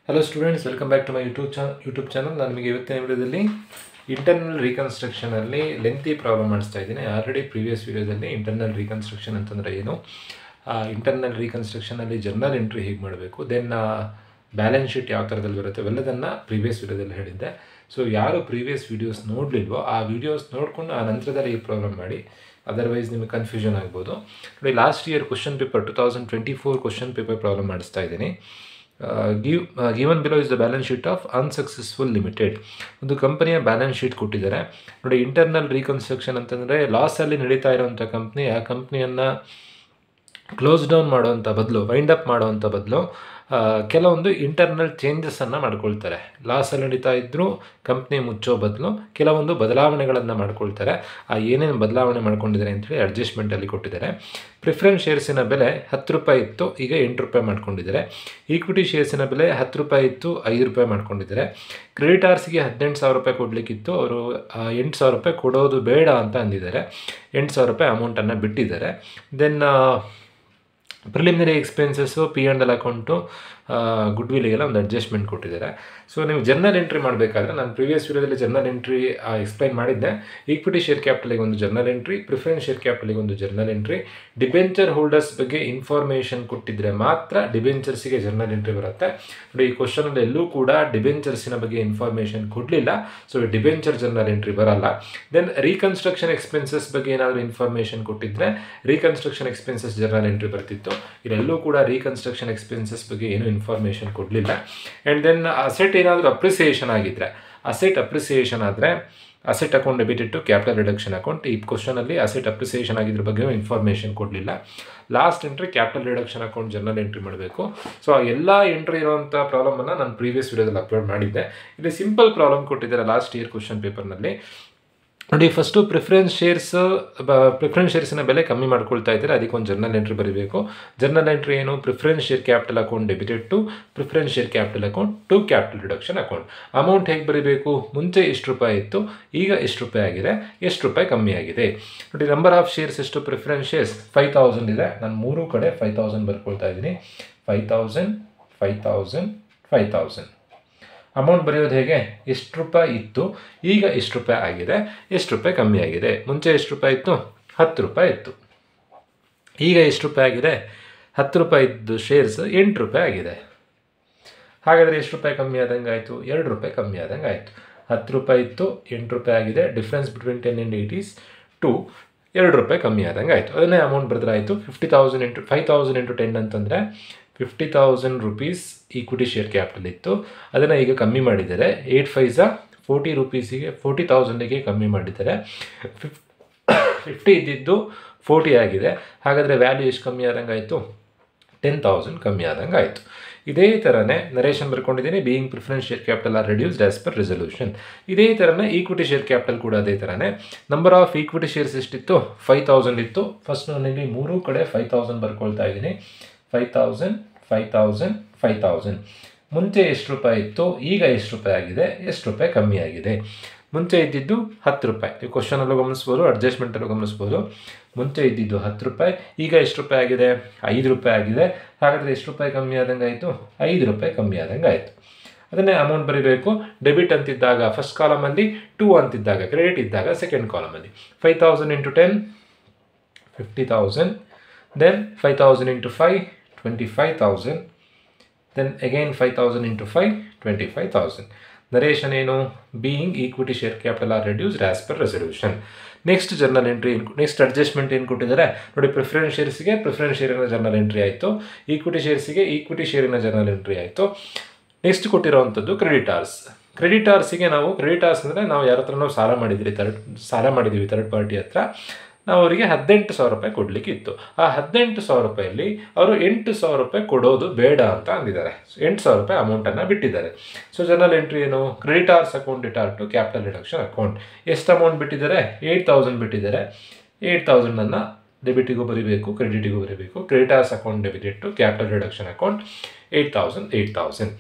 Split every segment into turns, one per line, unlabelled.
Hello students, welcome back to my YouTube channel. ನಾನು ನಿಮಗೆ ಇವತ್ತಿನ ವಿಡಿಯೋದಲ್ಲಿ ಇಂಟರ್ನಲ್ ರೀಕನ್ಸ್ಟ್ರಕ್ಷನಲ್ಲಿ ಲೆಂತಿ ಪ್ರಾಬ್ಲಮ್ ಮಾಡಿಸ್ತಾ ಇದ್ದೀನಿ. ಆಲ್ರೆಡಿ ಪ್ರೀವಿಯಸ್ ವಿಡಿಯೋದಲ್ಲಿ ಇಂಟರ್ನಲ್ ರೀಕನ್ಸ್ಟ್ರಕ್ಷನ್ ಅಂತಂದರೆ ಏನು, ಇಂಟರ್ನಲ್ ರೀಕನ್ಸ್ಟ್ರಕ್ಷನಲ್ಲಿ ಜರ್ನಲ್ ಎಂಟ್ರಿ ಹೇಗೆ ಮಾಡಬೇಕು, ದೆನ್ ಬ್ಯಾಲೆನ್ಸ್ ಶೀಟ್ ಯಾವ ಥರದಲ್ಲಿ ಬರುತ್ತೆ ಇವೆಲ್ಲದನ್ನು ಪ್ರೀವಿಯಸ್ ವಿಡಿಯೋದಲ್ಲಿ ಹೇಳಿದ್ದೆ. ಸೊ ಯಾರು ಪ್ರೀವಿಯಸ್ ವೀಡಿಯೋಸ್ ನೋಡಲಿಲ್ವೋ ಆ ವಿಡಿಯೋಸ್ ನೋಡಿಕೊಂಡು ಆ ನಂತರದಲ್ಲಿ ಈ ಪ್ರಾಬ್ಲಮ್ ಮಾಡಿ, ಅದರ್ವೈಸ್ ನಿಮಗೆ ಕನ್ಫ್ಯೂಷನ್ ಆಗ್ಬೋದು. ನೋಡಿ, last year question paper 2024 question paper problem ಮಾಡಿಸ್ತಾ ಇದ್ದೀನಿ. Given below is the balance sheet of unsuccessful limited. ಒಂದು ಕಂಪನಿಯ ಬ್ಯಾಲೆನ್ಸ್ ಶೀಟ್ ಕೊಟ್ಟಿದ್ದಾರೆ. ನೋಡಿ, ಇಂಟರ್ನಲ್ ರೀಕನ್ಸ್ಟ್ರಕ್ಷನ್ ಅಂತಂದರೆ ಲಾಸಲ್ಲಿ ನಡೀತಾ ಇರೋವಂಥ ಕಂಪ್ನಿ, ಆ ಕಂಪ್ನಿಯನ್ನು ಕ್ಲೋಸ್ ಡೌನ್ ಮಾಡೋವಂಥ ಬದಲು, ವೈಂಡ್ ಅಪ್ ಮಾಡೋವಂಥ ಬದಲು ಕೆಲವೊಂದು ಇಂಟರ್ನಲ್ ಚೇಂಜಸನ್ನು ಮಾಡ್ಕೊಳ್ತಾರೆ. ಲಾಸಲ್ಲಿ ನಡೀತಾ ಇದ್ದರೂ ಕಂಪ್ನಿ ಮುಚ್ಚೋ ಬದಲು ಕೆಲವೊಂದು ಬದಲಾವಣೆಗಳನ್ನು ಮಾಡ್ಕೊಳ್ತಾರೆ. ಆ ಏನೇನು ಬದಲಾವಣೆ ಮಾಡ್ಕೊಂಡಿದ್ದಾರೆ ಅಂಥೇಳಿ ಅಡ್ಜಸ್ಟ್ಮೆಂಟಲ್ಲಿ ಕೊಟ್ಟಿದ್ದಾರೆ. ಪ್ರಿಫರೆನ್ಸ್ ಶೇರ್ಸಿನ ಬೆಲೆ 10 ರೂಪಾಯಿ ಇತ್ತು, ಈಗ 8 ರೂಪಾಯಿ ಮಾಡ್ಕೊಂಡಿದ್ದಾರೆ. ಈಕ್ವಿಟಿ ಶೇರ್ಸಿನ ಬೆಲೆ 10 ರೂಪಾಯಿ ಇತ್ತು, 5 ರೂಪಾಯಿ ಮಾಡ್ಕೊಂಡಿದ್ದಾರೆ. ಕ್ರೆಡಿಟಾರ್ಸ್ಗೆ 18,000 ರೂಪಾಯಿ ಕೊಡಲಿಕ್ಕಿತ್ತು, ಅವರು 8,000 ರೂಪಾಯಿ ಕೊಡೋದು ಬೇಡ ಅಂತ ಅಂದಿದ್ದಾರೆ. 8,000 ರೂಪಾಯಿ ಅಮೌಂಟನ್ನು ಬಿಟ್ಟಿದ್ದಾರೆ. Then preliminary expenses, P&L account, ಗುಡ್ ವಿಲ್ಗೆಲ್ಲ ಒಂದು ಅಡ್ಜಸ್ಟ್ಮೆಂಟ್ ಕೊಟ್ಟಿದ್ದಾರೆ. ಸೊ ನೀವು ಜರ್ನಲ್ ಎಂಟ್ರಿ ಮಾಡಬೇಕಾದ್ರೆ, ನಾನು ಪ್ರೀವಿಯಸ್ ವಿಡಿಯೋದಲ್ಲಿ ಜರ್ನಲ್ ಎಂಟ್ರಿ ಎಕ್ಸ್ಪ್ಲೈನ್ ಮಾಡಿದ್ದೆ. ಈಕ್ವಿಟಿ ಶೇರ್ ಕ್ಯಾಪಿಟಲಿಗೆ ಒಂದು ಜರ್ನಲ್ ಎಂಟ್ರಿ, ಪ್ರಿಫರೆನ್ಸ್ ಶೇರ್ ಕ್ಯಾಪಿಟಲಿಗೆ ಒಂದು ಜರ್ನಲ್ ಎಂಟ್ರಿ. ಡಿಬೆಂಚರ್ ಹೋಲ್ಡರ್ಸ್ ಬಗ್ಗೆ ಇನ್ಫಾರ್ಮೇಷನ್ ಕೊಟ್ಟಿದ್ದರೆ ಮಾತ್ರ ಡಿಬೆಂಚರ್ಸಿಗೆ ಜರ್ನಲ್ ಎಂಟ್ರಿ ಬರುತ್ತೆ. ನೋಡಿ, ಈ ಕ್ವಶನಲ್ಲಿ ಎಲ್ಲೂ ಕೂಡ ಡಿಬೆಂಚರ್ಸಿನ ಬಗ್ಗೆ ಇನ್ಫಾರ್ಮೇಷನ್ ಕೊಡಲಿಲ್ಲ, ಸೊ ಡಿಬೆಂಚರ್ ಜರ್ನಲ್ ಎಂಟ್ರಿ ಬರಲ್ಲ. ದೆನ್ ರೀಕನ್ಸ್ಟ್ರಕ್ಷನ್ ಎಕ್ಸ್ಪೆನ್ಸಸ್ ಬಗ್ಗೆ ಏನಾದರೂ ಇನ್ಫಾರ್ಮೇಷನ್ ಕೊಟ್ಟಿದ್ದರೆ ರೀಕನ್ಸ್ಟ್ರಕ್ಷನ್ ಎಕ್ಸ್ಪೆನ್ಸಸ್ ಜರ್ನಲ್ ಎಂಟ್ರಿ ಬರ್ತಿತ್ತು. ಇಲ್ಲೆಲ್ಲೂ ಕೂಡ ರೀಕನ್ಸ್ಟ್ರಕ್ಷನ್ ಎಕ್ಸ್ಪೆನ್ಸಸ್ ಬಗ್ಗೆ ಏನೂ ಇನ್ಫಾರ್ಮೇಷನ್ ಕೊಡಲಿಲ್ಲ. ಆ್ಯಂಡ್ ದೆನ್ ಅಸೆಟ್ ಏನಾದರೂ ಅಪ್ರಿಸಿಯೇಷನ್ ಆಗಿದ್ದರೆ, ಅಸೆಟ್ ಅಪ್ರಿಸಿಯೇಷನ್ ಆದರೆ asset account debited to capital reduction account. ಈ ಕ್ವಶನಲ್ಲಿ ಅಸೆಟ್ ಅಪ್ರಿಸಿಯೇಷನ್ ಆಗಿದ್ರ ಬಗ್ಗೆ ಇನ್ಫಾರ್ಮೇಷನ್ ಕೊಡಲಿಲ್ಲ. Last entry capital reduction account journal entry ಮಾಡಬೇಕು. ಸೊ ಎಲ್ಲ ಎಂಟ್ರಿ ಇರುವಂಥ ಪ್ರಾಬ್ಲಮನ್ನು ನಾನು ಪ್ರೀವಿಯಸ್ ವಿಡಿಯೋದಲ್ಲಿ ಅಪ್ಲೋಡ್ ಮಾಡಿದ್ದೆ. ಇಲ್ಲಿ ಸಿಂಪಲ್ ಪ್ರಾಬ್ಲಮ್ ಕೊಟ್ಟಿದ್ದಾರೆ ಲಾಸ್ಟ್ ಇಯರ್ ಕ್ವಶನ್ ಪೇಪರ್ನಲ್ಲಿ. ನೋಡಿ, ಫಸ್ಟು ಪ್ರಿಫರೆನ್ಸ್ ಶೇರ್ಸಿನ ಬೆಲೆ ಕಮ್ಮಿ ಮಾಡ್ಕೊಳ್ತಾ ಇದ್ದಾರೆ, ಅದಕ್ಕೆ ಒಂದು ಜರ್ನಲ್ ಎಂಟ್ರಿ ಬರೀಬೇಕು. ಜರ್ನಲ್ ಎಂಟ್ರಿ ಏನು? Preference share capital account debited to preference share capital account to capital reduction account. Amount ಹೇಗೆ ಬರೀಬೇಕು? ಮುಂಚೆ ಎಷ್ಟು ರೂಪಾಯಿ ಇತ್ತು, ಈಗ ಎಷ್ಟು ರೂಪಾಯಿ ಆಗಿದೆ, ಎಷ್ಟು ರೂಪಾಯಿ ಕಮ್ಮಿ ಆಗಿದೆ. ನೋಡಿ, ನಂಬರ್ ಆಫ್ ಶೇರ್ಸ್ ಎಷ್ಟು? ಪ್ರಿಫರೆನ್ಸ್ ಶೇರ್ಸ್ 5,000 ಇದೆ. ನಾನು ಮೂರು ಕಡೆ 5,000 ಬರ್ಕೊಳ್ತಾ ಇದ್ದೀನಿ. 5,000, 5,000, 5,000. ಅಮೌಂಟ್ ಬರೆಯೋದು ಹೇಗೆ? ಎಷ್ಟು ರೂಪಾಯಿ ಇತ್ತು, ಈಗ ಎಷ್ಟು ರೂಪಾಯಿ ಆಗಿದೆ, ಎಷ್ಟು ರೂಪಾಯಿ ಕಮ್ಮಿ ಆಗಿದೆ. ಮುಂಚೆ ಎಷ್ಟು ರೂಪಾಯಿ ಇತ್ತು? 10 ರೂಪಾಯಿ ಇತ್ತು. ಈಗ ಎಷ್ಟು ರೂಪಾಯಿ ಆಗಿದೆ? 10 ರೂಪಾಯಿ ಇದ್ದು ಶೇರ್ಸ್ 8 ರೂಪಾಯಿ ಆಗಿದೆ. ಹಾಗಾದರೆ ಎಷ್ಟು ರೂಪಾಯಿ ಕಮ್ಮಿ ಆದಂಗೆ ಆಯಿತು? 2 ರೂಪಾಯಿ ಕಮ್ಮಿ ಆದಂಗೆ ಆಯಿತು. 10 ರೂಪಾಯಿ ಇತ್ತು, 8 ರೂಪಾಯಿ ಆಗಿದೆ. Difference between 10 and 8 is 2. 2 ರೂಪಾಯಿ ಕಮ್ಮಿ ಆದಂಗೆ ಆಯಿತು. ಅದನ್ನೇ ಅಮೌಂಟ್ ಬರೆದ್ರೆ ಆಯಿತು. 50,000 into 5,000 into 10 ಅಂತಂದರೆ 50,000 ರೂಪೀಸ್ ಈಕ್ವಿಟಿ ಶೇರ್ ಕ್ಯಾಪಿಟಲ್ ಇತ್ತು, ಅದನ್ನು ಈಗ ಕಮ್ಮಿ ಮಾಡಿದ್ದಾರೆ. 8 5s 40 ರೂಪೀಸಿಗೆ 40,000ಗೆ ಕಮ್ಮಿ ಮಾಡಿದ್ದಾರೆ. 50 ಇದ್ದಿದ್ದು 40 ಆಗಿದೆ. ಹಾಗಾದರೆ ವ್ಯಾಲ್ಯೂ ಎಷ್ಟು ಕಮ್ಮಿ ಆದಂಗೆ ಆಯಿತು? 10,000 ಕಮ್ಮಿ ಆದಂಗೆ ಆಯಿತು. ಇದೇ ಥರನೇ ನರೇಷನ್ ಬರ್ಕೊಂಡಿದ್ದೀನಿ. Being preference share capital are reduced as per resolution. ಇದೇ ಥರನೇ ಈಕ್ವಿಟಿ ಶೇರ್ ಕ್ಯಾಪಿಟಲ್ ಕೂಡ ಅದೇ ಥರನೇ. ನಂಬರ್ ಆಫ್ ಈಕ್ವಿಟಿ ಶೇರ್ಸ್ ಎಷ್ಟಿತ್ತು? 5,000 ಇತ್ತು. ಫಸ್ಟ್ ನಾನಿಲ್ಲಿ ಮೂರೂ ಕಡೆ 5,000 ಬರ್ಕೊಳ್ತಾ ಇದ್ದೀನಿ. 5,000, 5,000, 5,000. ಮುಂಚೆ ಎಷ್ಟು ರೂಪಾಯಿ ಇತ್ತು, ಈಗ ಎಷ್ಟು ರೂಪಾಯಿ ಆಗಿದೆ, ಎಷ್ಟು ರೂಪಾಯಿ ಕಮ್ಮಿ ಆಗಿದೆ. ಮುಂಚೆ ಇದ್ದಿದ್ದು 10 ರೂಪಾಯಿ. ಈ ಕ್ವಶನಲ್ಲೂ ಗಮನಿಸ್ಬೋದು, ಅಡ್ಜಸ್ಟ್ಮೆಂಟಲ್ಲೂ ಗಮನಿಸ್ಬೋದು. ಮುಂಚೆ ಇದ್ದಿದ್ದು 10 ರೂಪಾಯಿ, ಈಗ ಎಷ್ಟು ರೂಪಾಯಿ ಆಗಿದೆ? 5 ರೂಪಾಯಿ ಆಗಿದೆ. ಹಾಗಾದರೆ ಎಷ್ಟು ರೂಪಾಯಿ ಕಮ್ಮಿ ಆದಂಗೆ ಆಯಿತು? 5 ರೂಪಾಯಿ ಕಮ್ಮಿ ಆದಂಗೆ ಆಯಿತು. ಅದನ್ನೇ ಅಮೌಂಟ್ ಬರೀಬೇಕು. ಡೆಬಿಟ್ ಅಂತಿದ್ದಾಗ ಫಸ್ಟ್ ಕಾಲಮಲ್ಲಿ, 2 ಅಂತಿದ್ದಾಗ ಕ್ರೆಡಿಟ್ ಇದ್ದಾಗ ಸೆಕೆಂಡ್ ಕಾಲಮಲ್ಲಿ. 5,000 into 10, 50,000. Then 5,000 into 5, 25,000. then again 5,000 into 5, 25,000. Narration ಏನು? Being equity share capital are reduced as per resolution. Next journal entry, next adjustment ಏನು ಕೊಟ್ಟಿದ್ದಾರೆ ನೋಡಿ. ಪ್ರಿಫರೆನ್ಸ್ ಶೇರ್ಸಿಗೆ ಪ್ರಿಫರೆನ್ಸ್ ಶೇರಿನ ಜರ್ನಲ್ ಎಂಟ್ರಿ ಆಯಿತು. ಈಕ್ವಿಟಿ ಶೇರ್ಸಿಗೆ ಈಕ್ವಿಟಿ ಶೇರಿನ ಜರ್ನಲ್ ಎಂಟ್ರಿ ಆಯಿತು. ನೆಕ್ಸ್ಟ್ ಕೊಟ್ಟಿರೋವಂಥದ್ದು ಕ್ರೆಡಿಟಾರ್ಸಿಗೆ ನಾವು ಕ್ರೆಡಿಟಾರ್ಸ್ ಅಂದರೆ ನಾವು ಯಾರ ಹತ್ರ ನಾವು ಸಾಲ ಮಾಡಿದ್ದೀವಿ ಥರ್ಡ್ ಪಾರ್ಟಿ ಹತ್ರ. ನಾವು ಅವರಿಗೆ 18,000 ರೂಪಾಯಿ ಕೊಡಲಿಕ್ಕೆ ಇತ್ತು. ಆ 18,000 ರೂಪಾಯಲ್ಲಿ ಅವರು 8,000 ರೂಪಾಯಿ ಕೊಡೋದು ಬೇಡ ಅಂತ ಅಂದಿದ್ದಾರೆ. 8,000 ರೂಪಾಯಿ ಅಮೌಂಟನ್ನು ಬಿಟ್ಟಿದ್ದಾರೆ. ಸೊ ಜರ್ನಲ್ ಎಂಟ್ರಿ ಏನು? ಕ್ರೆಡಿಟಾರ್ಸ್ ಅಕೌಂಟ್ ಡಿಟಾರ್ ಟು ಕ್ಯಾಪಿಟಲ್ ರಿಡಕ್ಷನ್ ಅಕೌಂಟ್. ಎಷ್ಟು ಅಮೌಂಟ್ ಬಿಟ್ಟಿದ್ದಾರೆ? 8,000 ಬಿಟ್ಟಿದ್ದಾರೆ. 8,000 ಡೆಬಿಟಿಗೂ ಬರೀಬೇಕು, ಕ್ರೆಡಿಟಿಗೂ ಬರೀಬೇಕು. Creditors account debited to capital reduction account 8,000.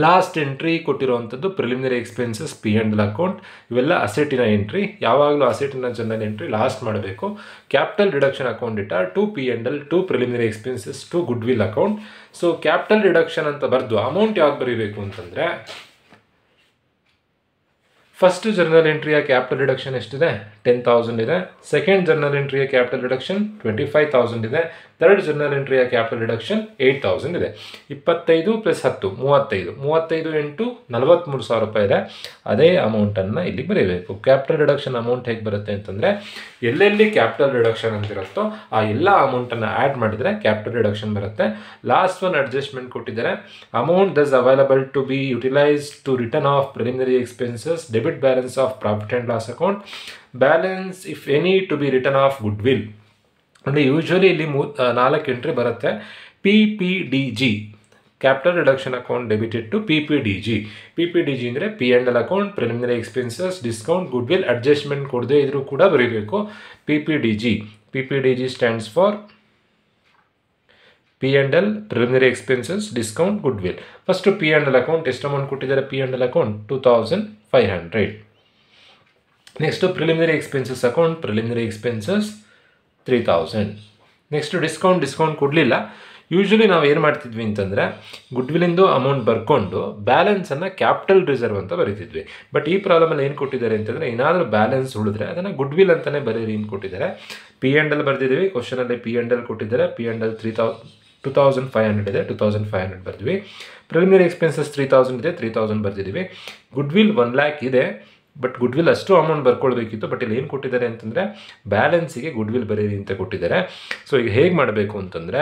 Last entry ಕೊಟ್ಟಿರುವಂಥದ್ದು preliminary expenses P and L account. ಇವೆಲ್ಲ ಅಸೆಟಿನ ಎಂಟ್ರಿ. ಯಾವಾಗಲೂ ಅಸೆಟಿನ ಜನರಲ್ ಎಂಟ್ರಿ ಲಾಸ್ಟ್ ಮಾಡಬೇಕು. ಕ್ಯಾಪಿಟಲ್ ರಿಡಕ್ಷನ್ ಅಕೌಂಟ್ ಇಟ್ಟ to P and L, to preliminary expenses, to goodwill account. So capital reduction ಅಂತ ಬರೆದು amount ಯಾವ್ದು ಬರೀಬೇಕು ಅಂತಂದರೆ, ಫಸ್ಟ್ ಜರ್ನಲ್ ಎಂಟ್ರಿಯ ಕ್ಯಾಪಿಟಲ್ ರಿಡಕ್ಷನ್ ಎಷ್ಟಿದೆ? 10,000 ಇದೆ. ಸೆಕೆಂಡ್ ಜರ್ನಲ್ ಎಂಟ್ರಿಯ ಕ್ಯಾಪಿಟಲ್ ರಿಡಕ್ಷನ್ 25,000 ಇದೆ. ಥರ್ಡ್ ಜರ್ನಲ್ ಎಂಟ್ರಿಯ ಕ್ಯಾಪಿಟಲ್ ರಿಡಕ್ಷನ್ 8,000 ಇದೆ. 25 + 10 35. 35 × 43,000 ರೂಪಾಯಿ ಇದೆ. ಅದೇ ಅಮೌಂಟನ್ನು ಇಲ್ಲಿ ಬರೀಬೇಕು. ಕ್ಯಾಪಿಟಲ್ ರಿಡಕ್ಷನ್ ಅಮೌಂಟ್ ಹೇಗೆ ಬರುತ್ತೆ ಅಂತಂದರೆ, ಎಲ್ಲೆಲ್ಲಿ ಕ್ಯಾಪಿಟಲ್ ರಿಡಕ್ಷನ್ ಅಂತಿರುತ್ತೋ ಆ ಎಲ್ಲ ಅಮೌಂಟನ್ನು ಆ್ಯಡ್ ಮಾಡಿದರೆ ಕ್ಯಾಪಿಟಲ್ ರಿಡಕ್ಷನ್ ಬರುತ್ತೆ. ಲಾಸ್ಟ್ ಒನ್ ಅಡ್ಜಸ್ಟ್ಮೆಂಟ್ ಕೊಟ್ಟಿದ್ದಾರೆ. Amount thus available to be utilised to return of preliminary expenses, debit balance of profit and loss account, balance if any to be return of goodwill. ಅಂದರೆ usually ಇಲ್ಲಿ 4 entry ಬರುತ್ತೆ. PPDG, capital reduction account debited to PPDG. PPDG ಅಂದರೆ P and L account, preliminary expenses, discount, goodwill. Adjustment ಕೊಡದೇ ಇದ್ರೂ ಕೂಡ ಬರೀಬೇಕು. PPDG stands for P and L, preliminary expenses, discount, good will. First P and L account ಎಷ್ಟು amount ಕೊಟ್ಟಿದ್ದಾರೆ? P and L account 2,500. Next preliminary expenses account, preliminary expenses 3,000. Next discount ಕೊಡಲಿಲ್ಲ. Usually ನಾವು ಏನು ಮಾಡ್ತಿದ್ವಿ ಅಂತಂದರೆ, ಗುಡ್ ವಿಲ್ಲಿಂದು ಅಮೌಂಟ್ ಬರ್ಕೊಂಡು ಬ್ಯಾಲೆನ್ಸನ್ನು capital reserve ಅಂತ ಬರೀತಿದ್ವಿ. But ಈ ಪ್ರಾಬ್ಲಮಲ್ಲಿ ಏನು ಕೊಟ್ಟಿದ್ದಾರೆ ಅಂತಂದರೆ, ಏನಾದರೂ ಬ್ಯಾಲೆನ್ಸ್ ಉಳಿದ್ರೆ ಅದನ್ನು ಗುಡ್ ವಿಲ್ ಅಂತಲೇ ಬರೀರಿ ಅಂತ ಕೊಟ್ಟಿದ್ದಾರೆ. ಪಿ ಆ್ಯಂಡ್ ಎಲ್ ಬರೆದಿದ್ದೀವಿ. ಕ್ವಶನಲ್ಲಿ ಪಿ ಆ್ಯಂಡ್ ಎಲ್ ಕೊಟ್ಟಿದ್ದಾರೆ. ಪಿ ಆ್ಯಂಡ್ ಎಲ್ 2,500 ಇದೆ. 2,500 ಬರೆದ್ವಿ. ಪ್ರಿಲಿಮಿನರಿ ಎಕ್ಸ್ಪೆನ್ಸಸ್ 3,000 ಇದೆ. 3,000 ಬರೆದಿದ್ದೀವಿ. ಗುಡ್ ವಿಲ್ 1 lakh ಇದೆ. ಬಟ್ ಗುಡ್ ವಿಲ್ ಅಷ್ಟು ಅಮೌಂಟ್ ಬರ್ಕೊಳ್ಬೇಕಿತ್ತು. ಬಟ್ ಇಲ್ಲಿ ಏನು ಕೊಟ್ಟಿದ್ದಾರೆ ಅಂತಂದರೆ, ಬ್ಯಾಲೆನ್ಸಿಗೆ ಗುಡ್ ವಿಲ್ ಬರೀರಿ ಅಂತ ಕೊಟ್ಟಿದ್ದಾರೆ. ಸೊ ಈಗ ಹೇಗೆ ಮಾಡಬೇಕು ಅಂತಂದರೆ,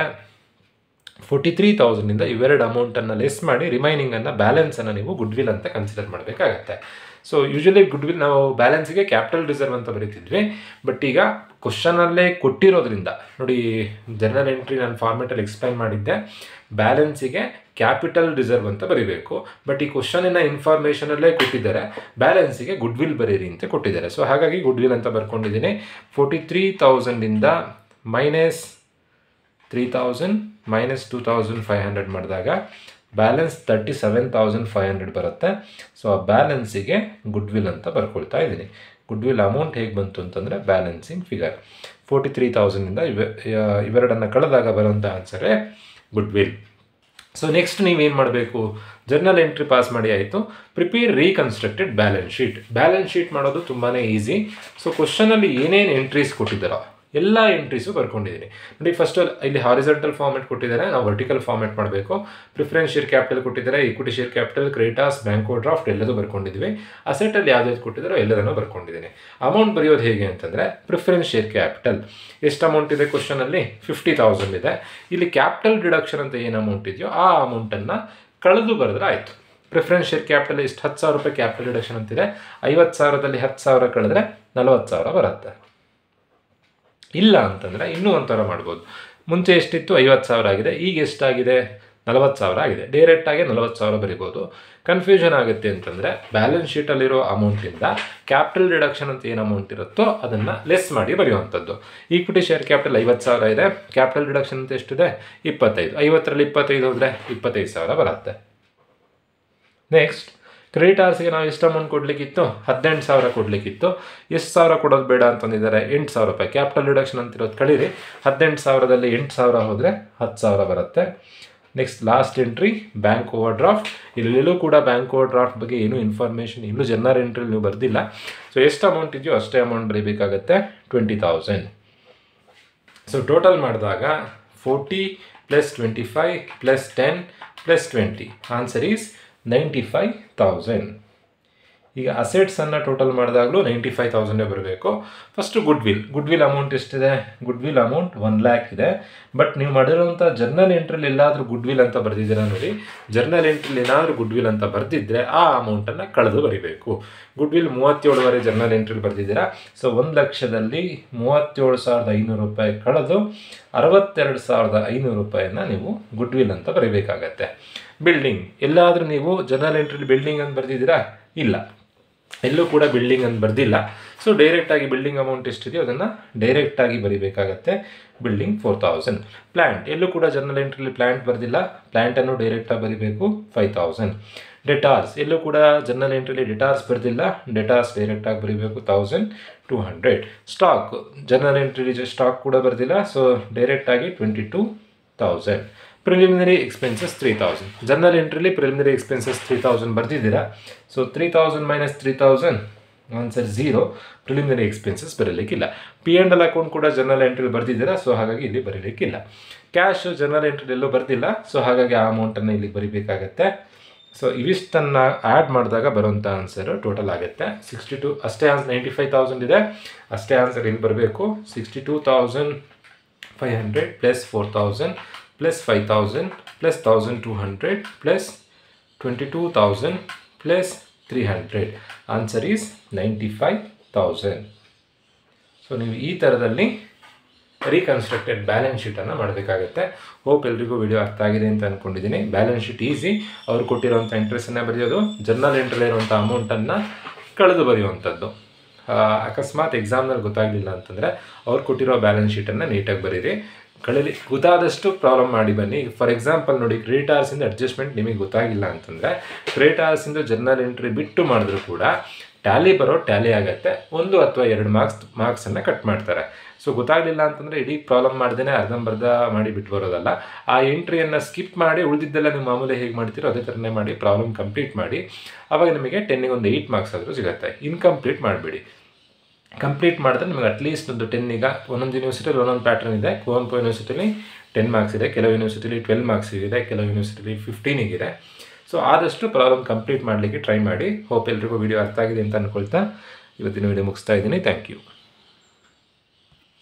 43,000ಇಂದ ಇವೆರಡು ಅಮೌಂಟನ್ನು ಲೆಸ್ ಮಾಡಿ ರಿಮೈನಿಂಗನ್ನು ಬ್ಯಾಲೆನ್ಸನ್ನು ನೀವು ಗುಡ್ ವಿಲ್ ಅಂತ ಕನ್ಸಿಡರ್ ಮಾಡಬೇಕಾಗತ್ತೆ. ಸೊ ಯೂಶ್ವಲಿ ಗುಡ್ ವಿಲ್ ನಾವು ಬ್ಯಾಲೆನ್ಸಿಗೆ ಕ್ಯಾಪಿಟಲ್ ರಿಸರ್ವ್ ಅಂತ ಬರೀತಿದ್ವಿ. ಬಟ್ ಈಗ ಕ್ವಶನಲ್ಲೇ ಕೊಟ್ಟಿರೋದ್ರಿಂದ ನೋಡಿ, ಜರ್ನಲ್ ಎಂಟ್ರಿ ನಾನು ಫಾರ್ಮೆಟಲ್ಲಿ ಎಕ್ಸ್ಪ್ಲೈನ್ ಮಾಡಿದ್ದೆ, ಬ್ಯಾಲೆನ್ಸಿಗೆ ಕ್ಯಾಪಿಟಲ್ ರಿಸರ್ವ್ ಅಂತ ಬರೀಬೇಕು. ಬಟ್ ಈ ಕ್ವಶನಿನ ಇನ್ಫಾರ್ಮೇಷನಲ್ಲೇ ಕೊಟ್ಟಿದ್ದಾರೆ, ಬ್ಯಾಲೆನ್ಸಿಗೆ ಗುಡ್ ವಿಲ್ ಬರೀರಿ ಅಂತ ಕೊಟ್ಟಿದ್ದಾರೆ. ಸೊ ಹಾಗಾಗಿ ಗುಡ್ ವಿಲ್ ಅಂತ ಬರ್ಕೊಂಡಿದ್ದೀನಿ. 43,000ಇಂದ -3,000 -2,500 ಮಾಡಿದಾಗ ಬ್ಯಾಲೆನ್ಸ್ 37,500 ಬರುತ್ತೆ. ಸೊ ಆ ಬ್ಯಾಲೆನ್ಸಿಗೆ ಗುಡ್ ವಿಲ್ ಅಂತ ಬರ್ಕೊಳ್ತಾ ಇದ್ದೀನಿ. ಗುಡ್ ವಿಲ್ ಅಮೌಂಟ್ ಹೇಗೆ ಬಂತು ಅಂತಂದರೆ, ಬ್ಯಾಲೆನ್ಸಿಂಗ್ ಫಿಗರ್ 43,000ಇಂದ ಇವೆರಡನ್ನು ಕಳೆದಾಗ ಬರುವಂಥ ಆನ್ಸರೇ ಗುಡ್ ವಿಲ್. ಸೊ ನೆಕ್ಸ್ಟ್ ನೀವೇನು ಮಾಡಬೇಕು? ಜರ್ನಲ್ ಎಂಟ್ರಿ ಪಾಸ್ ಮಾಡಿ ಆಯಿತು. Prepare reconstructed balance sheet. Balance sheet ಮಾಡೋದು ತುಂಬಾ ಈಸಿ. ಸೊ ಕ್ವಶನಲ್ಲಿ ಏನೇನು ಎಂಟ್ರೀಸ್ ಕೊಟ್ಟಿದ್ದಾರೋ ಎಲ್ಲ ಎಂಟ್ರೀಸು ಬರ್ಕೊಂಡಿದ್ದೀನಿ ನೋಡಿ. ಫಸ್ಟ್ ಇಲ್ಲಿ ಹಾರಿಜಾಂಟಲ್ ಫಾರ್ಮೆಟ್ ಕೊಟ್ಟಿದ್ದಾರೆ, ನಾವು ವರ್ಟಿಕಲ್ ಫಾರ್ಮೆಟ್ ಮಾಡಬೇಕು. ಪ್ರಿಫರೆನ್ಸ್ ಶೇರ್ ಕ್ಯಾಪಿಟಲ್ ಕೊಟ್ಟಿದ್ದಾರೆ, equity share capital, creditors, bank over draft ಎಲ್ಲದೂ ಬರ್ಕೊಂಡಿದ್ವಿ. ಅಸೆಟಲ್ಲಿ ಯಾವ್ದು ಕೊಟ್ಟಿದ್ದಾರೋ ಎಲ್ಲದನ್ನು ಬರ್ಕೊಂಡಿದ್ದೀನಿ. ಅಮೌಂಟ್ ಬರೆಯೋದು ಹೇಗೆ ಅಂತಂದರೆ, ಪ್ರಿಫರೆನ್ಸ್ ಶೇರ್ ಕ್ಯಾಪಿಟಲ್ ಎಷ್ಟು ಅಮೌಂಟ್ ಇದೆ ಕ್ವಶನಲ್ಲಿ? 50,000 ಇದೆ. ಇಲ್ಲಿ ಕ್ಯಾಪಿಟಲ್ ಡಿಡಕ್ಷನ್ ಅಂತ ಏನು ಅಮೌಂಟ್ ಇದೆಯೋ ಆ ಅಮೌಂಟನ್ನು ಕಳೆದು ಬರೆದ್ರೆ ಆಯಿತು. ಪ್ರಿಫರೆನ್ಸ್ ಶೇರ್ ಕ್ಯಾಪಿಟಲ್ ಎಷ್ಟು? 10,000 ರೂಪಾಯಿ ಕ್ಯಾಪಿಟಲ್ ಡಿಡಕ್ಷನ್ ಅಂತಿದೆ. 50,000ದಲ್ಲಿ 10,000 ಕಳೆದ್ರೆ 40,000 ಬರುತ್ತೆ. ಇಲ್ಲ ಅಂತಂದರೆ ಇನ್ನೂ ಒಂಥರ ಮಾಡ್ಬೋದು. ಮುಂಚೆ ಎಷ್ಟಿತ್ತು? 50,000 ಆಗಿದೆ. ಈಗ ಎಷ್ಟಾಗಿದೆ? 40,000 ಆಗಿದೆ. ಡೈರೆಕ್ಟಾಗಿ 40,000 ಬರಿಬೋದು. ಕನ್ಫ್ಯೂಷನ್ ಆಗುತ್ತೆ ಅಂತಂದರೆ, ಬ್ಯಾಲೆನ್ಸ್ ಶೀಟಲ್ಲಿರೋ ಅಮೌಂಟಿಂದ ಕ್ಯಾಪಿಟಲ್ ರಿಡಕ್ಷನ್ ಅಂತ ಏನು ಅಮೌಂಟ್ ಇರುತ್ತೋ ಅದನ್ನು ಲೆಸ್ ಮಾಡಿ ಬರೆಯುವಂಥದ್ದು. ಈಕ್ವಿಟಿ ಶೇರ್ ಕ್ಯಾಪಿಟಲ್ 50,000 ಇದೆ. ಕ್ಯಾಪಿಟಲ್ ರಿಡಕ್ಷನ್ ಅಂತ ಎಷ್ಟಿದೆ? 25. 50ರಲ್ಲಿ 25 ಹೋದರೆ 25,000 ಬರುತ್ತೆ. ನೆಕ್ಸ್ಟ್ ಕ್ರೆಡಿಟಾರ್ಸ್ಗೆ ನಾವು ಎಷ್ಟು ಅಮೌಂಟ್ ಕೊಡಲಿಕ್ಕಿತ್ತು? 18,000 ಕೊಡಲಿಕ್ಕಿತ್ತು. ಎಷ್ಟು ಸಾವಿರ ಕೊಡೋದು ಬೇಡ ಅಂತಂದಿದ್ದಾರೆ? 8,000 ರೂಪಾಯಿ. Capital reduction ಅಂತಿರೋದು ಕಳೀರಿ. 18,000ದಲ್ಲಿ 8,000 ಹೋದರೆ 10,000 ಬರುತ್ತೆ. Next last entry bank overdraft. ಇಲ್ಲೆಲ್ಲೂ ಕೂಡ ಬ್ಯಾಂಕ್ ಓವರ್ ಡ್ರಾಫ್ಟ್ ಬಗ್ಗೆ ಏನೂ ಇನ್ಫಾರ್ಮೇಷನ್ ಇನ್ನೂ ಜರ್ನಲ್ ಎಂಟ್ರಿ ನೀವು ಬರೆದಿಲ್ಲ. ಸೊ ಎಷ್ಟು ಅಮೌಂಟ್ ಇದೆಯೋ ಅಷ್ಟೇ ಅಮೌಂಟ್ ಬರೀಬೇಕಾಗತ್ತೆ, 20,000. ಸೊ ಟೋಟಲ್ ಮಾಡಿದಾಗ 40 + 25 + 10 + 20 ಆನ್ಸರ್ ಈಸ್ 95,000. ಈಗ ಅಸೆಟ್ಸನ್ನು ಟೋಟಲ್ ಮಾಡಿದಾಗಲೂ 95,000 ಬರಬೇಕು. ಫಸ್ಟು ಗುಡ್ ವಿಲ್ ಅಮೌಂಟ್ ಎಷ್ಟಿದೆ? ಗುಡ್ ವಿಲ್ ಅಮೌಂಟ್ 1 lakh ಇದೆ. ಬಟ್ ನೀವು ಮಾಡಿರೋಂಥ ಜರ್ನಲ್ ಎಂಟ್ರಿಲಿ ಎಲ್ಲಾದರೂ ಗುಡ್ ವಿಲ್ ಅಂತ ಬರೆದಿದ್ದೀರಾ ನೋಡಿ. ಜರ್ನಲ್ ಎಂಟ್ರಿಲಿ ಏನಾದರೂ ಗುಡ್ ವಿಲ್ ಅಂತ ಬರೆದಿದ್ದರೆ ಆ ಅಮೌಂಟನ್ನು ಕಳೆದು ಬರೀಬೇಕು. ಗುಡ್ ವಿಲ್ 37 ಜರ್ನಲ್ ಎಂಟ್ರಿಲಿ ಬರೆದಿದ್ದೀರಾ. ಸೊ 1,00,000ದಲ್ಲಿ 37,500 ರೂಪಾಯಿ ಕಳೆದು 62,500 ರೂಪಾಯಿನ ನೀವು ಗುಡ್ ವಿಲ್ ಅಂತ ಬರೀಬೇಕಾಗತ್ತೆ. ಬಿಲ್ಡಿಂಗ್ ಎಲ್ಲಾದರೂ ನೀವು ಜರ್ನಲ್ ಎಂಟ್ರಿಲಿ ಬಿಲ್ಡಿಂಗ್ ಅಂತ ಬರೆದಿದ್ದೀರಾ? ಇಲ್ಲ, ಎಲ್ಲೂ ಕೂಡ ಬಿಲ್ಡಿಂಗ್ ಅಂತ ಬರೆದಿಲ್ಲ. ಸೊ ಡೈರೆಕ್ಟಾಗಿ ಬಿಲ್ಡಿಂಗ್ ಅಮೌಂಟ್ ಎಷ್ಟಿದೆಯೋ ಅದನ್ನು ಡೈರೆಕ್ಟಾಗಿ ಬರೀಬೇಕಾಗತ್ತೆ. ಬಿಲ್ಡಿಂಗ್ 4000. ಪ್ಲ್ಯಾಂಟ್ ಎಲ್ಲೂ ಕೂಡ ಜರ್ನಲ್ ಎಂಟ್ರಿಲಿ ಪ್ಲ್ಯಾಂಟ್ ಬರೆದಿಲ್ಲ, ಪ್ಲ್ಯಾಂಟನ್ನು ಡೈರೆಕ್ಟಾಗಿ ಬರೀಬೇಕು 5000. ಡೆಟಾರ್ಸ್ ಎಲ್ಲೂ ಕೂಡ ಜರ್ನಲ್ ಎಂಟ್ರಿಲಿ ಡೆಟಾರ್ಸ್ ಬರೆದಿಲ್ಲ, ಡೆಟಾರ್ಸ್ ಡೈರೆಕ್ಟಾಗಿ ಬರೀಬೇಕು 1200. ಸ್ಟಾಕ್ ಜರ್ನಲ್ ಎಂಟ್ರಿಲಿ ಸ್ಟಾಕ್ ಕೂಡ ಬರೆದಿಲ್ಲ, ಸೊ ಡೈರೆಕ್ಟಾಗಿ 22,000. Preliminary expenses 3000. ಜರ್ನಲ್ ಎಂಟ್ರಿಲಿ ಪ್ರಿಲಿಮಿನರಿ ಎಕ್ಸ್ಪೆನ್ಸಸ್ 3000 ಬರೆದಿದ್ದೀರಾ, so 3000 minus 3000 answer 0. Preliminary expenses ಬರೀಲಿಕ್ಕಿಲ್ಲ. P&L ಅಕೌಂಟ್ ಕೂಡ ಜರ್ನಲ್ ಎಂಟ್ರಿಲಿ ಬರೆದಿದ್ದೀರಾ, ಸೊ ಹಾಗಾಗಿ ಇಲ್ಲಿ ಬರೀಲಿಕ್ಕಿಲ್ಲ. ಕ್ಯಾಶ್ ಜರ್ನಲ್ ಎಂಟ್ರಿಲಿ ಎಲ್ಲೂ ಬರ್ದಿಲ್ಲ, ಸೊ ಹಾಗಾಗಿ ಆ ಅಮೌಂಟನ್ನು ಇಲ್ಲಿ ಬರೀಬೇಕಾಗತ್ತೆ. ಸೊ ಇವಿಷ್ಟನ್ನು ಆ್ಯಡ್ ಮಾಡಿದಾಗ ಬರುವಂಥ ಆನ್ಸರು ಟೋಟಲ್ ಆಗುತ್ತೆ 62. ಅಷ್ಟೇ 95,000 ಇದೆ, ಅಷ್ಟೇ ಆನ್ಸರ್ ಇಲ್ಲಿ ಬರಬೇಕು. 62,500 plus 4,000 plus 5,000 plus 1,200 plus 22,000 plus 300. Answer is 95,000. So ನೀವು ಈ ಥರದಲ್ಲಿ ರೀಕನ್ಸ್ಟ್ರಕ್ಟೆಡ್ ಬ್ಯಾಲೆನ್ಸ್ ಶೀಟನ್ನು ಮಾಡಬೇಕಾಗುತ್ತೆ. ಹೋಪ್ ಎಲ್ರಿಗೂ ವಿಡಿಯೋ ಅರ್ಥ ಆಗಿದೆ ಅಂತ ಅಂದ್ಕೊಂಡಿದ್ದೀನಿ. ಬ್ಯಾಲೆನ್ಸ್ ಶೀಟ್ ಈಸಿ, ಅವ್ರು ಕೊಟ್ಟಿರೋಂಥ ಇಂಟ್ರೆಸ್ಟನ್ನು ಬರೆಯೋದು, ಜರ್ನಲ್ ಎಂಟ್ರಿಲಿರುವಂಥ ಅಮೌಂಟನ್ನು ಕಳೆದು ಬರೆಯುವಂಥದ್ದು. ಅಕಸ್ಮಾತ್ ಎಕ್ಸಾಮ್ನಲ್ಲಿ ಗೊತ್ತಾಗಲಿಲ್ಲ ಅಂತಂದರೆ ಅವ್ರು ಕೊಟ್ಟಿರೋ ಬ್ಯಾಲೆನ್ಸ್ ಶೀಟನ್ನು ನೀಟಾಗಿ ಬರೀರಿ. ಗೊತ್ತಾದಷ್ಟು ಪ್ರಾಬ್ಲಮ್ ಮಾಡಿ ಬನ್ನಿ. ಫಾರ್ ಎಕ್ಸಾಂಪಲ್ ನೋಡಿ, ಕ್ರೆಡಿಟಾರ್ಸಿಂದ ಅಡ್ಜಸ್ಟ್ಮೆಂಟ್ ನಿಮಗೆ ಗೊತ್ತಾಗಿಲ್ಲ ಅಂತಂದರೆ ಕ್ರೆಡಿಟಾರ್ಸಿಂದ ಜರ್ನಲ್ ಎಂಟ್ರಿ ಬಿಟ್ಟು ಮಾಡಿದ್ರು ಕೂಡ ಟ್ಯಾಲಿ ಟ್ಯಾಲಿ ಆಗುತ್ತೆ, 1 ಅಥವಾ 2 ಮಾರ್ಕ್ಸನ್ನು ಕಟ್ ಮಾಡ್ತಾರೆ. ಸೊ ಗೊತ್ತಾಗಲಿಲ್ಲ ಅಂತಂದರೆ ಇಡೀ ಪ್ರಾಬ್ಲಮ್ ಮಾಡ್ದೇ ಅರ್ಧಂಬರ್ಧ ಮಾಡಿ ಬಿಟ್ಟು ಬರೋದಲ್ಲ, ಆ ಎಂಟ್ರಿಯನ್ನು ಸ್ಕಿಪ್ ಮಾಡಿ ಉಳಿದಿದ್ದೆಲ್ಲ ನೀವು ಮಾಮೂಲಿ ಹೇಗೆ ಮಾಡ್ತೀರೋ ಅದೇ ಥರನೇ ಮಾಡಿ ಪ್ರಾಬ್ಲಮ್ ಕಂಪ್ಲೀಟ್ ಮಾಡಿ. ಆವಾಗ ನಿಮಗೆ 10ಗೆ ಒಂದು 8 ಮಾರ್ಕ್ಸ್ ಆದರೂ ಸಿಗುತ್ತೆ. ಇನ್ಕಂಪ್ಲೀಟ್ ಮಾಡಿಬಿಡಿ. ಕಂಪ್ಲೀಟ್ ಮಾಡಿದ್ರೆ ನಿಮಗೆ ಅಟ್ಲೀಸ್ಟ್ ಒಂದು 10. ಈಗ ಒಂದೊಂದು ಯೂನಿವರ್ಸಿಟಿಯಲ್ಲಿ ಒಂದೊಂದು ಪ್ಯಾಟ್ರನ್ ಇದೆ. ಕುವೆಂಪು ಯೂನಿವರ್ಸಿಟಿಲಿ 10 ಮಾರ್ಕ್ಸ್ ಇದೆ, ಕೆಲವು ಯೂನಿವರ್ಸಿಟಿಲಿ 12 ಮಾರ್ಕ್ಸ್ ಇದೆ, ಕೆಲವು ಯೂನಿವರ್ಸಿಟಿಲಿ 15 ಇದೆ. ಸೊ ಆದಷ್ಟು ಪ್ರಾಬ್ಲಮ್ ಕಂಪ್ಲೀಟ್ ಮಾಡಲಿಕ್ಕೆ ಟ್ರೈ ಮಾಡಿ. ಹೋಪ್ ಎಲ್ರಿಗೂ ವಿಡಿಯೋ ಅರ್ಥ ಆಗಿದೆ ಅಂತ ಅಂದ್ಕೊಳ್ತಾ ಇವತ್ತಿನ ವಿಡಿಯೋ ಮುಗಿಸ್ತಾ ಇದ್ದೀನಿ. Thank you.